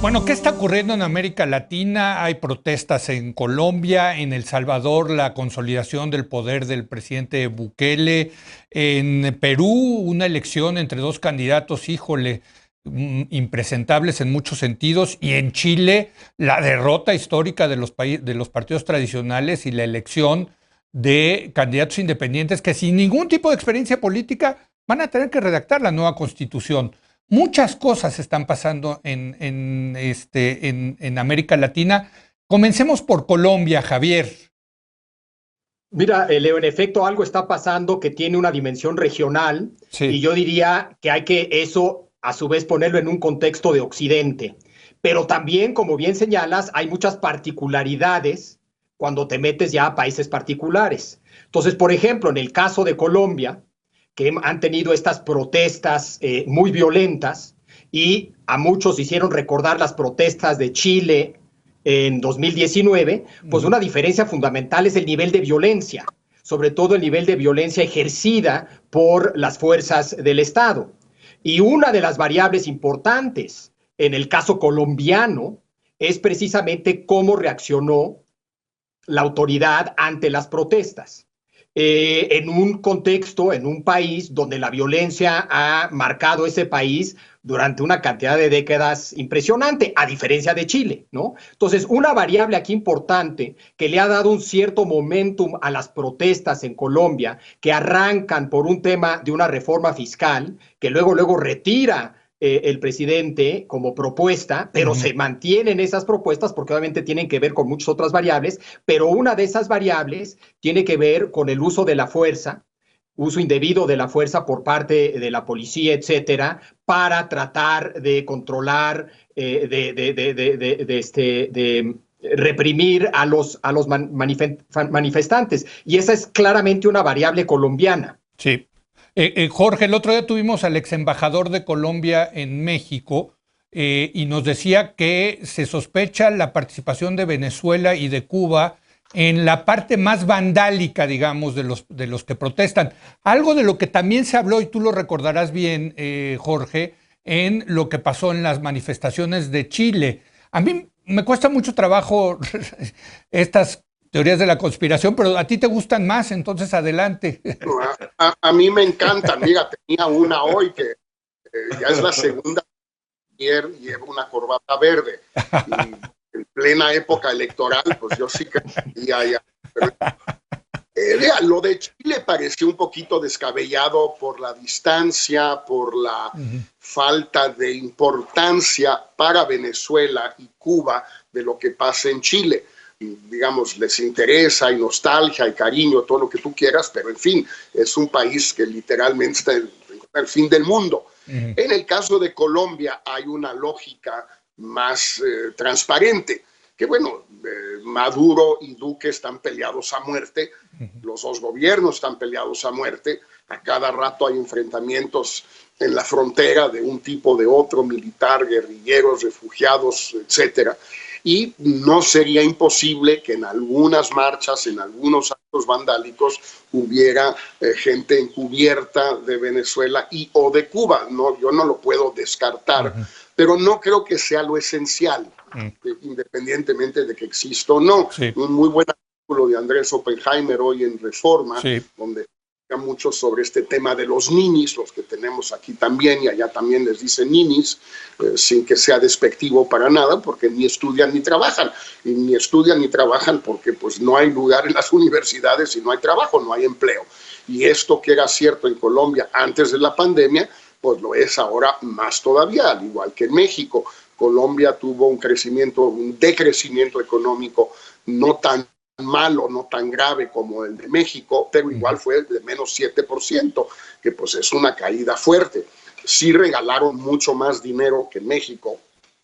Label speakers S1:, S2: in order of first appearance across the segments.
S1: Bueno, ¿qué está ocurriendo en América Latina? Hay protestas en Colombia, en El Salvador, la consolidación del poder del presidente Bukele, en Perú, una elección entre dos candidatos, híjole, impresentables en muchos sentidos, y en Chile, la derrota histórica de de los partidos tradicionales y la elección de candidatos independientes que sin ningún tipo de experiencia política van a tener que redactar la nueva constitución. Muchas cosas están pasando en América Latina. Comencemos por Colombia, Javier.
S2: Mira, Leo, en efecto algo está pasando que tiene una dimensión regional y
S1: Sí.
S2: yo diría que hay que eso a su vez ponerlo en un contexto de Occidente. Pero también, como bien señalas, hay muchas particularidades cuando te metes ya a países particulares. Entonces, por ejemplo, en el caso de Colombia, que han tenido estas protestas muy violentas y a muchos hicieron recordar las protestas de Chile en 2019, pues una diferencia fundamental es el nivel de violencia, sobre todo el nivel de violencia ejercida por las fuerzas del Estado. Y una de las variables importantes en el caso colombiano es precisamente cómo reaccionó la autoridad ante las protestas. En un contexto, en un país donde la violencia ha marcado ese país durante una cantidad de décadas impresionante, a diferencia de Chile, ¿no? Entonces, una variable aquí importante que le ha dado un cierto momentum a las protestas en Colombia, que arrancan por un tema de una reforma fiscal, que luego retira el presidente como propuesta, pero se mantienen esas propuestas porque obviamente tienen que ver con muchas otras variables, pero una de esas variables tiene que ver con el uso de la fuerza, uso indebido de la fuerza por parte de la policía, etcétera, para tratar de controlar, de reprimir a los manifestantes. Y esa es claramente una variable colombiana.
S1: Sí. Jorge, el otro día tuvimos al ex embajador de Colombia en México y nos decía que se sospecha la participación de Venezuela y de Cuba en la parte más vandálica, digamos, de los que protestan. Algo de lo que también se habló, y tú lo recordarás bien, Jorge, en lo que pasó en las manifestaciones de Chile. A mí me cuesta mucho trabajo estas teorías de la conspiración, pero a ti te gustan más, entonces adelante.
S3: A mí me encantan. Mira, tenía una hoy que ya es la segunda. Ayer llevo una corbata verde y en plena época electoral, pues yo sí que ya. Pero, lo de Chile pareció un poquito descabellado por la distancia, por la falta de importancia para Venezuela y Cuba de lo que pasa en Chile. Digamos, les interesa, hay nostalgia, hay cariño, todo lo que tú quieras, pero en fin, es un país que literalmente está en el fin del mundo. En el caso de Colombia hay una lógica más transparente, que bueno, Maduro y Duque están peleados a muerte, los dos gobiernos están peleados a muerte, a cada rato hay enfrentamientos en la frontera de un tipo o de otro, militar, guerrilleros, refugiados, etcétera. Y no sería imposible que en algunas marchas, en algunos actos vandálicos, hubiera gente encubierta de Venezuela y o de Cuba. No, yo no lo puedo descartar, pero no creo que sea lo esencial, independientemente de que exista o no.
S1: Sí.
S3: Un muy buen artículo de Andrés Oppenheimer hoy en Reforma,
S1: Sí.
S3: donde mucho sobre este tema de los ninis, los que tenemos aquí también y allá también les dicen ninis, sin que sea despectivo para nada, porque ni estudian ni trabajan, y ni estudian ni trabajan porque pues no hay lugar en las universidades y no hay trabajo, no hay empleo. Y esto que era cierto en Colombia antes de la pandemia, pues lo es ahora más todavía, al igual que en México. Colombia tuvo un decrecimiento económico no tan malo, no tan grave como el de México, pero igual fue de menos 7%, que pues es una caída fuerte. Sí regalaron mucho más dinero que en México.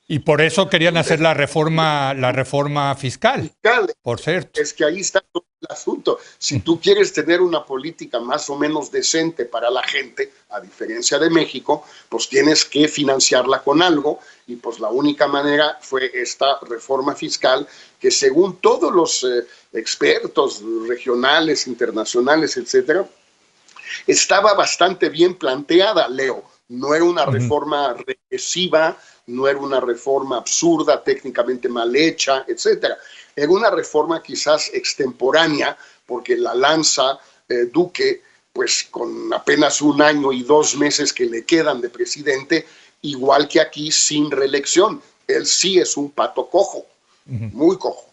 S1: Y por eso querían hacer la reforma fiscal, por cierto.
S3: Es que ahí está todo el asunto. Si tú quieres tener una política más o menos decente para la gente, a diferencia de México, pues tienes que financiarla con algo, y pues la única manera fue esta reforma fiscal que según todos los expertos regionales, internacionales, etcétera, estaba bastante bien planteada, Leo. No era una reforma regresiva, no era una reforma absurda, técnicamente mal hecha, etcétera. Era una reforma quizás extemporánea, porque la lanza Duque, pues con apenas 1 año y 2 meses que le quedan de presidente, igual que aquí, sin reelección. Él sí es un pato cojo, muy cojo.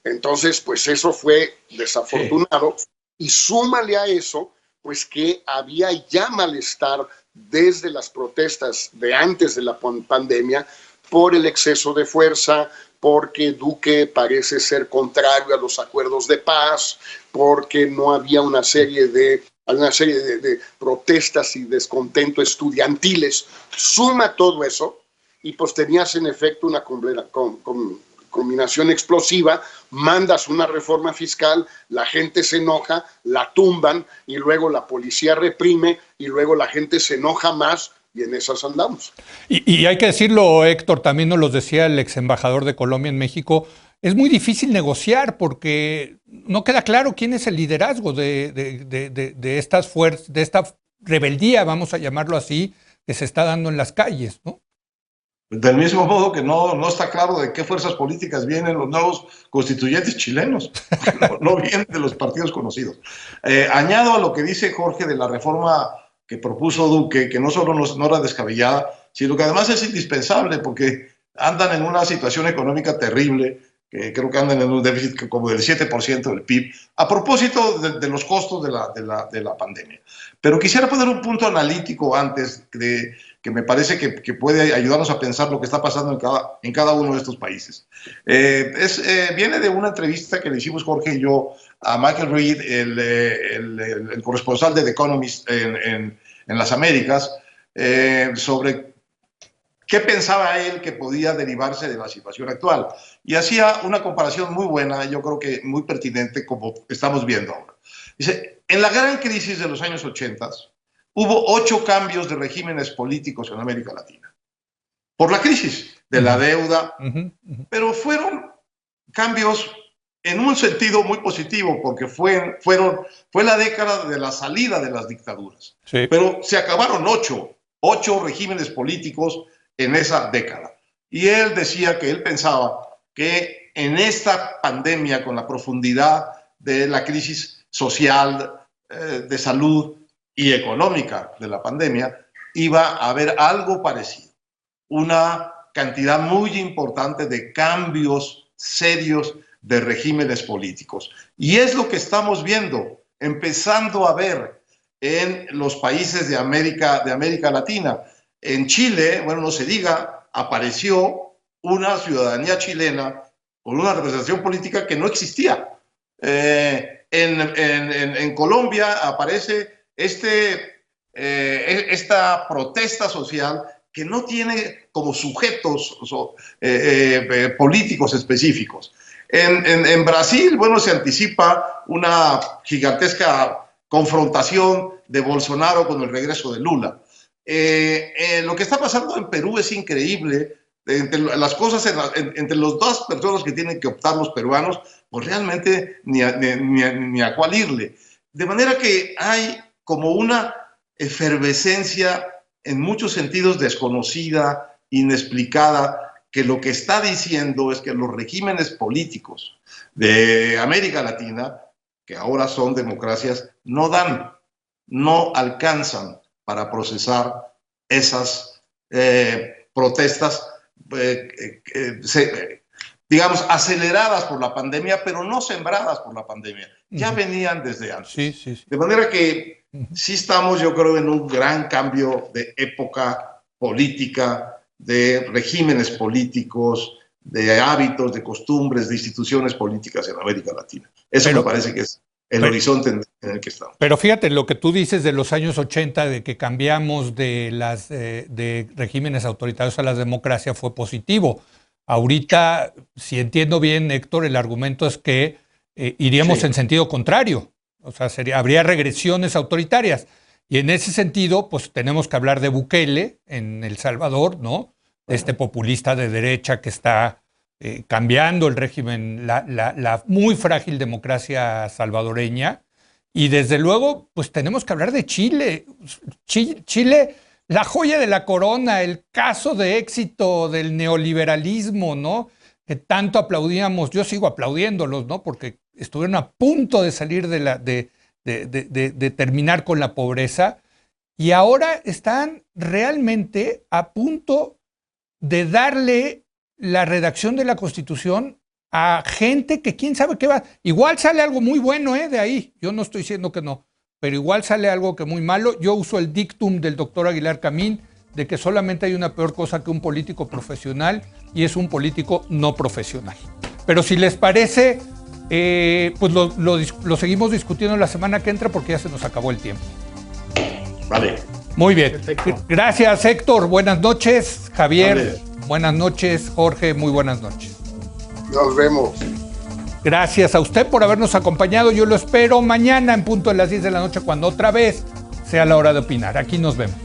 S3: Entonces, pues eso fue desafortunado. Sí. Y súmale a eso, pues que había ya malestar desde las protestas de antes de la pandemia por el exceso de fuerza, porque Duque parece ser contrario a los acuerdos de paz, porque no había una serie de protestas y descontento estudiantiles. Suma todo eso y pues tenías en efecto una combinación explosiva, mandas una reforma fiscal, la gente se enoja, la tumban y luego la policía reprime y luego la gente se enoja más y en esas andamos.
S1: Y hay que decirlo, Héctor, también nos lo decía el ex embajador de Colombia en México, es muy difícil negociar porque no queda claro quién es el liderazgo de estas fuerzas, de esta rebeldía, vamos a llamarlo así, que se está dando en las calles, ¿no?
S4: Del mismo modo que no está claro de qué fuerzas políticas vienen los nuevos constituyentes chilenos, no vienen de los partidos conocidos. Añado a lo que dice Jorge de la reforma que propuso Duque, que no solo no era descabellada, sino que además es indispensable porque andan en una situación económica terrible, que creo que andan en un déficit como del 7% del PIB, a propósito de los costos de la pandemia. Pero quisiera poner un punto analítico antes que me parece que puede ayudarnos a pensar lo que está pasando en cada uno de estos países. Viene de una entrevista que le hicimos Jorge y yo a Michael Reed, el corresponsal de The Economist en las Américas, sobre qué pensaba él que podía derivarse de la situación actual. Y hacía una comparación muy buena, yo creo que muy pertinente, como estamos viendo ahora. Dice, en la gran crisis de los años 80 hubo 8 cambios de regímenes políticos en América Latina. Por la crisis de la deuda, pero fueron cambios en un sentido muy positivo, porque fue la década de la salida de las dictaduras. Sí. Pero se acabaron 8 regímenes políticos en esa década. Y él decía que él pensaba que en esta pandemia, con la profundidad de la crisis social, de salud y económica de la pandemia, iba a haber algo parecido. Una cantidad muy importante de cambios serios de regímenes políticos. Y es lo que estamos viendo, empezando a ver en los países de América Latina. En Chile, bueno, no se diga, apareció una ciudadanía chilena con una representación política que no existía. En Colombia aparece esta protesta social que no tiene como sujetos políticos específicos. En Brasil, bueno, se anticipa una gigantesca confrontación de Bolsonaro con el regreso de Lula. Lo que está pasando en Perú es increíble. Entre las cosas, entre las 2 personas que tienen que optar los peruanos, pues realmente ni a cuál irle. De manera que hay como una efervescencia en muchos sentidos desconocida, inexplicada, que lo que está diciendo es que los regímenes políticos de América Latina, que ahora son democracias, no alcanzan para procesar esas protestas, digamos, aceleradas por la pandemia, pero no sembradas por la pandemia. Ya venían desde antes. Sí. De manera que sí estamos, yo creo, en un gran cambio de época política, de regímenes políticos, de hábitos, de costumbres, de instituciones políticas en América Latina. Eso me parece que es el horizonte en el que estamos.
S1: Pero fíjate, lo que tú dices de los años 80, de que cambiamos de regímenes autoritarios a la democracia, fue positivo. Ahorita, si entiendo bien, Héctor, el argumento es que iríamos en sentido contrario. O sea, habría regresiones autoritarias. Y en ese sentido, pues tenemos que hablar de Bukele en El Salvador, ¿no? Este populista de derecha que está cambiando el régimen, la muy frágil democracia salvadoreña. Y desde luego, pues tenemos que hablar de Chile. Chile, la joya de la corona, el caso de éxito del neoliberalismo, ¿no? Que tanto aplaudíamos, yo sigo aplaudiéndolos, ¿no? Porque estuvieron a punto de salir de terminar con la pobreza y ahora están realmente a punto de darle la redacción de la Constitución a gente que quién sabe qué va. Igual sale algo muy bueno de ahí, yo no estoy diciendo que no, pero igual sale algo que muy malo. Yo uso el dictum del doctor Aguilar Camín de que solamente hay una peor cosa que un político profesional y es un político no profesional. Pero si les parece, pues lo seguimos discutiendo la semana que entra porque ya se nos acabó el tiempo.
S4: Vale.
S1: Muy bien.
S2: Perfecto.
S1: Gracias, Héctor. Buenas noches. Javier,
S4: Vale.
S1: Buenas noches. Jorge, muy buenas noches.
S3: Nos vemos.
S1: Gracias a usted por habernos acompañado. Yo lo espero mañana en punto de las 10 de la noche cuando otra vez sea la hora de opinar. Aquí nos vemos.